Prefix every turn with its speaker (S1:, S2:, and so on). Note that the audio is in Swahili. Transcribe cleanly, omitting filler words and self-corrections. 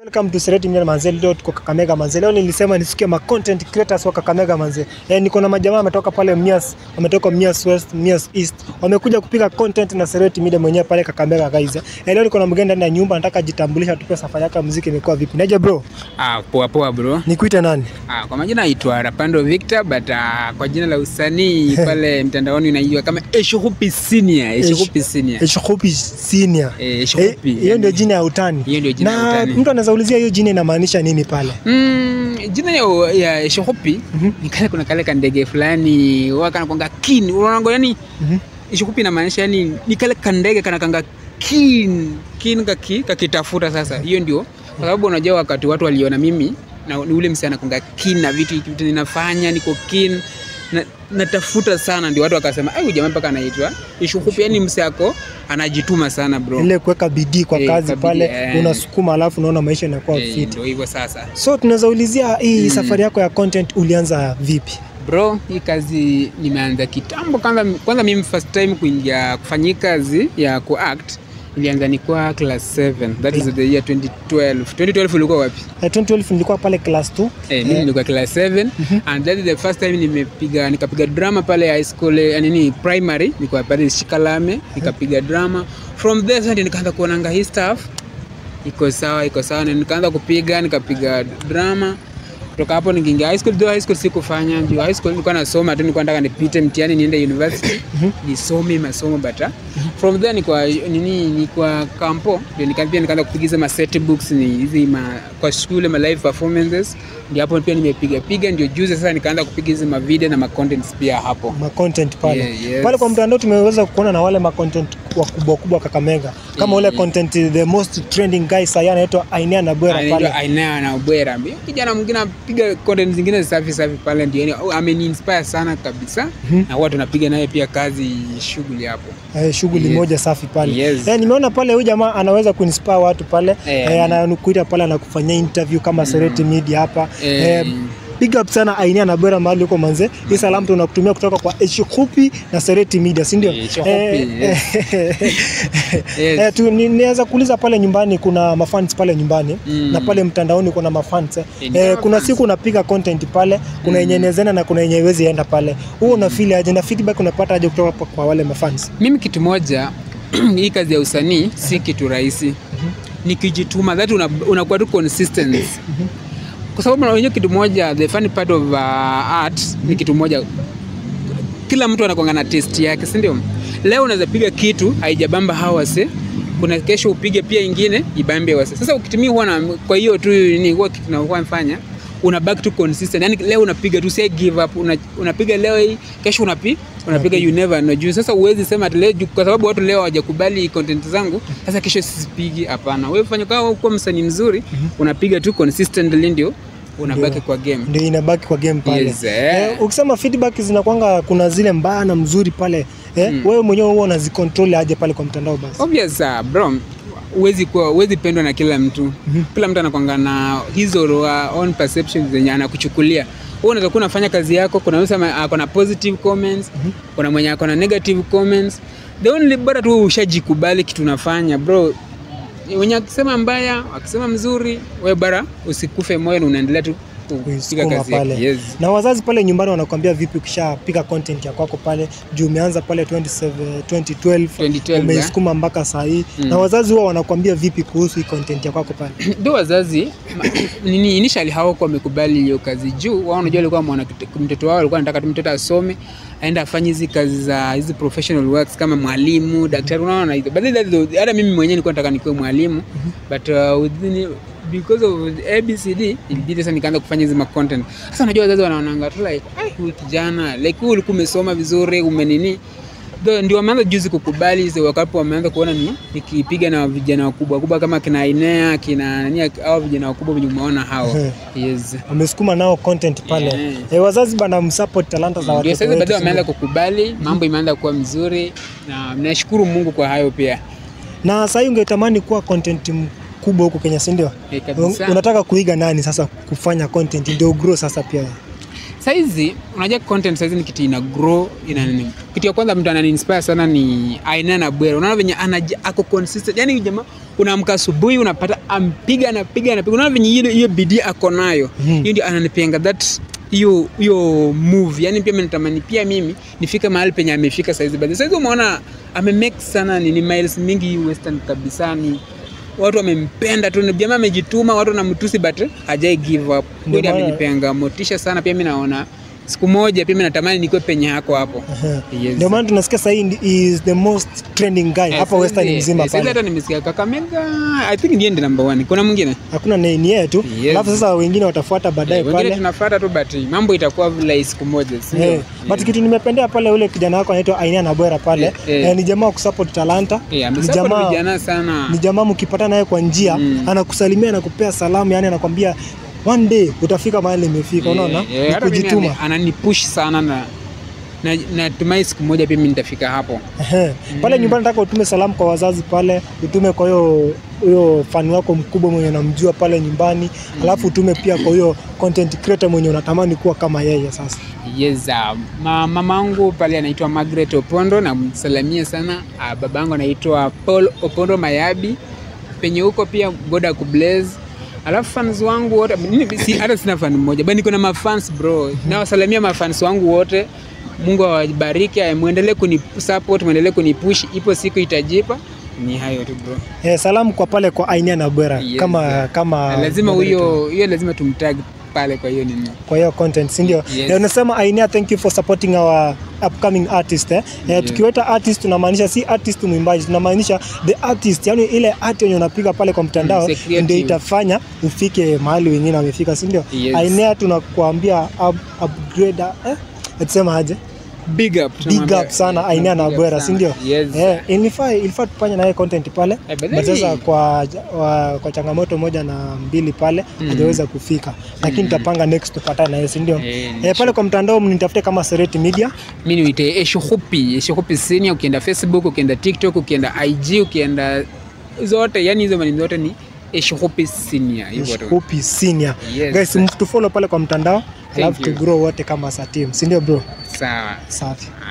S1: Welcome to Sereti Media manze, leo tuko Kakamega manze. Leo nilisema nisikie ma content creators wa Kakamega manze. Niko na majamaa wametoka pale Mias, wametoka Mias West, Mias East. Wamekuja kupiga content na Sereti Media mwenyewe pale Kakamega guys. Leo niko na mgeni ndani ya nyumba, nataka jitambulisha, tupe safari yako muziki imekuwa vipi. Naje bro?
S2: Poa bro.
S1: Nikuite nani?
S2: Kwa majina naitwa Rapando Victor, but kwa jina la usanii pale mtandaoni unaijua kama Eshukupi Senior.
S1: Eshukupi Senior. Hiyo ndio jina ya utani.
S2: Hiyo ndio jina ya utani.
S1: Mtu anazaulizia hiyo jina inamaanisha nini pale?
S2: Jina ya Eshukupi ni kale kuna kale kandege fulani wakana kwanga kin. Unaona yani Eshukupi inamaanisha yani ni kale kandege kana kanga kin kakitafuta sasa. Hiyo ndio kwa sababu unajua wakati watu waliona mimi na ule msichana kwanga kin na vitu ninafanya niko kin natafuta sana, ndio watu wakasema huyu jamaa mpaka anaitwa Eshukupi, yani msako anajituma sana bro.
S1: Ile kuweka bidii kwa kazi pale, unasukuma alafu unaona maisha yanakuwa fit.
S2: Ndio hivyo sasa.
S1: So tunaweza ulizia hii safari yako ya content ulianza vipi?
S2: Bro, hii kazi nimeanza kitambo. Kwanza mimi first time kuingia kufanya kazi ya kuact nilianza nilikuwa class 7. That is the year 2012. 2012 ulikuwa wapi?
S1: 2012 nilikuwa pale class 2.
S2: Mimi nilikuwa class 7 and that is the first time nikapiga drama pale high school, primary, nilikuwa pale Shikalame, nikapiga drama. From there sasa nikaanza kuonanga hii stuff iko sawa na nikaanza nikapiga drama. Kutoka hapo nikiingia high school sikufanya. Ndio high school nilikuwa nasoma tu, nilikuwa nataka nipite mtihani niende university nisome masomo bata. From there ni kwa campo ndio nikaanza kupigiza ma set books hizi kwa shule ma live performances. Ndio hapo pia nimepiga ndio juzi sasa nikaanza kupiga hizi ma video na ma contents pia hapo.
S1: Ma content pale. Yes. Pale kwa mtandao tumeweza kuona na wale ma content wakubwa Kakamega. Kama ule content the most trending guy sasa anaitwa Ainea na Bwera pale.
S2: Ainea na Bwera. Kijana mwingine anapiga content zingine safi pale, ndio ameni-inspire sana kabisa. Na huwa tunapiga naye pia kazi shughuli hapo.
S1: Shughuli moja safi pale.
S2: Yes.
S1: Nimeona pale huyu jamaa anaweza kuinspire watu pale. Anakuita pale anakufanyia interview kama Sereti Media hapa. Big up sana Ainea na Bwera mahali uko manze. Hii salamu tunakutumia kutoka kwa Eshukupi na Sereti Media, si ndio? Niweza kuuliza pale nyumbani kuna mafans pale nyumbani na pale mtandaoni kuna mafans. Kuna siku unapiga content pale, kuna yenye inawezana na kuna yenye haiwezi enda pale. Wewe una feel aje na feedback unapata aje kutoka kwa wale mafans?
S2: Mimi kitu moja, hii kazi ya usanii si kitu rahisi. Nikijituma that unakuwa tu consistent. Kwa sababu unajua kitu moja, the funny part of art ni kitu moja, kila mtu anakuanga na taste yake, si ndio? Leo unaweza piga kitu haijabamba hawase, kuna kesho upige pia ingine ibambe wase. Sasa ukitumia huwa kwa hiyo tu ni huwa kitu na huwa mfanya una back to consistent. Yani leo unapiga tu, say give up, unapiga leo hii, kesho unapiga you never know. Sasa uwezi sema leo kwa sababu watu leo hawajakubali content zangu, sasa kesho sisipigi. Hapana, wewe fanya kama uko msanii mzuri, unapiga tu consistently ndio unabaki kwa game.
S1: Ndio inabaki kwa game pale.
S2: Yes,
S1: ukisema feedback zinakuanga kuna zile mbaya na mzuri pale. Wewe mwenyewe huwa unazicontrol aje pale kwa mtandao basi?
S2: Obvious bro. Uwezi pendwa na kila mtu. Kila mtu anakuanga na his or own perceptions zenye anakuchukulia. Wewe unaweza kuwa unafanya kazi yako, kuna mtu akona positive comments, kuna mwenye akona negative comments. The only bora tu ushajikubali kitu unafanya bro. Wenye akisema mbaya, akisema mzuri, wewe bara usikufe moyo na unaendelea tu kupiga kazi pale. Yes.
S1: Na wazazi pale nyumbani wanakuambia vipi ukishapiga content ya kwako pale? Juu umeanza pale 2012 umesukuma mpaka saa hii. Na wazazi wao wanakuambia vipi kuhusu hii content ya kwako pale?
S2: Ndio wazazi initially hawako wamekubali hiyo kazi juu wao unajua walikuwa mtoto wao alikuwa anataka mtoto asome aenda afanye hizi kazi za hizi professional works kama mwalimu, daktari, unaona hizo. Hata mimi mwenyewe nilikuwa nataka nikuwe mwalimu, but because of ABCD ilibidi sasa nikaanza kufanya hizo content. Sasa unajua wazazi wanaonanga tu like huyu kijana like wewe ulikuwa umesoma vizuri umenini. Ndio wameanza juzi kukubali hizo, wakapo wameanza kuona nikipiga na vijana wakubwa kama kina Ainea au vijana wakubwa wenye umeona hao. Yes. Wamesukuma
S1: nao content pale. Wazazi bana msupport talanta za watoto.
S2: Yes, sasa baadaye wameanza kukubali, mambo imeanza kuwa mzuri na nashukuru Mungu kwa hayo pia.
S1: Na sasa ungetamani kuwa content kubwa huko Kenya, si ndio?
S2: Kabisa.
S1: Unataka kuiga nani sasa kufanya content ndio grow sasa pia?
S2: Saizi unajua content saizi ni kitu ina grow ina nini. Kitu ya kwanza mtu anani-inspire sana ni Aina na Bwera. Unaona venye ako consistent. Yaani jamaa unaamka asubuhi unapata anapiga. Unaona venye hiyo bidii ako nayo. Hiyo ndio ananipenga that hiyo move. Yaani pia natamani pia mimi nifike mahali penye amefika saizi. But saizi umeona amemake sana ni miles mingi western kabisa ni watu wamempenda tu, jamaa amejituma, watu wanamtusi but hajai give up. Ndio amenipenga motisha sana pia mimi naona siku moja pia mimi natamani nikuwe penye yako hapo.
S1: Yes. Ndio maana tunasikia sasa is the most trending guy hapa western mzima pale.
S2: Sasa hata nimesikia Kakamega I think ndiye number 1. Kuna mwingine?
S1: Hakuna ni yeye tu. Alafu sasa wengine watafuata baadaye pale.
S2: Wengine tunafuata tu but mambo itakuwa vile siku moja. Sio?
S1: But kitu nimependea pale ule kijana wako anaitwa Aina na Bwera pale. Ni jamaa wa kusupport talanta.
S2: Ni jamaa vijana sana.
S1: Ni jamaa mkipatana naye kwa njia anakusalimia na kupea salamu, yani anakuambia one day utafika mahali nimefika. Unaona? Kujituma.
S2: Ananipush sana na tumai siku moja pia mimi nitafika hapo.
S1: Pale nyumbani nataka utume salamu kwa wazazi pale, utume kwa huyo fan wako mkubwa mwenye unamjua pale nyumbani, alafu utume pia kwa huyo content creator mwenye unatamani kuwa kama yeye sasa.
S2: Yes, mamangu pale anaitwa Margaret Opondo na msalimie sana. Babangu anaitwa Paul Opondo Mayabi. Penye huko pia God akubless. Alafu fans wangu wote hata sina fan mmoja bali niko na mafans bro. Na wasalimia mafans wangu wote. Mungu awabariki, muendelee kunisupport, muendelee kunipush. Ipo siku itajipa. Ni hayo tu bro.
S1: Salamu kwa pale kwa Aina na Bwera. Yes, kama
S2: lazima hiyo lazima tumtag pale kwa hiyo nini. Kwa
S1: hiyo content, si ndio?
S2: Yes.
S1: Unasema Aina, thank you for supporting our upcoming artist. Tukiweta artist tunamaanisha si artist mwimbaji, tunamaanisha the artist, yani ile art yenye unapiga pale kwa mtandao ndio itafanya ufike mahali wengine wamefika, si ndio?
S2: Yes.
S1: Aina tunakuambia upgrade Atsema aje?
S2: Big up
S1: sana Aina na Bwera, si ndio?
S2: Yes.
S1: Ilifaa tufanye na yeye content pale. Sasa kwa changamoto moja na mbili pale hajaweza kufika. Lakini tutapanga next tupatane na yeye, si ndio? Pale kwa mtandao mnitafute kama Sereti Media.
S2: Mimi niite Eshuhupi Senior, ukienda Facebook, ukienda TikTok, ukienda IG, ukienda zote, yani hizo maneno zote ni Eshuhupi Senior.
S1: Eshuhupi Senior. Yes. Guys, mtu follow pale kwa mtandao. Alafu to grow wote kama sa team. Si ndio bro?
S2: Sawa.
S1: Safi.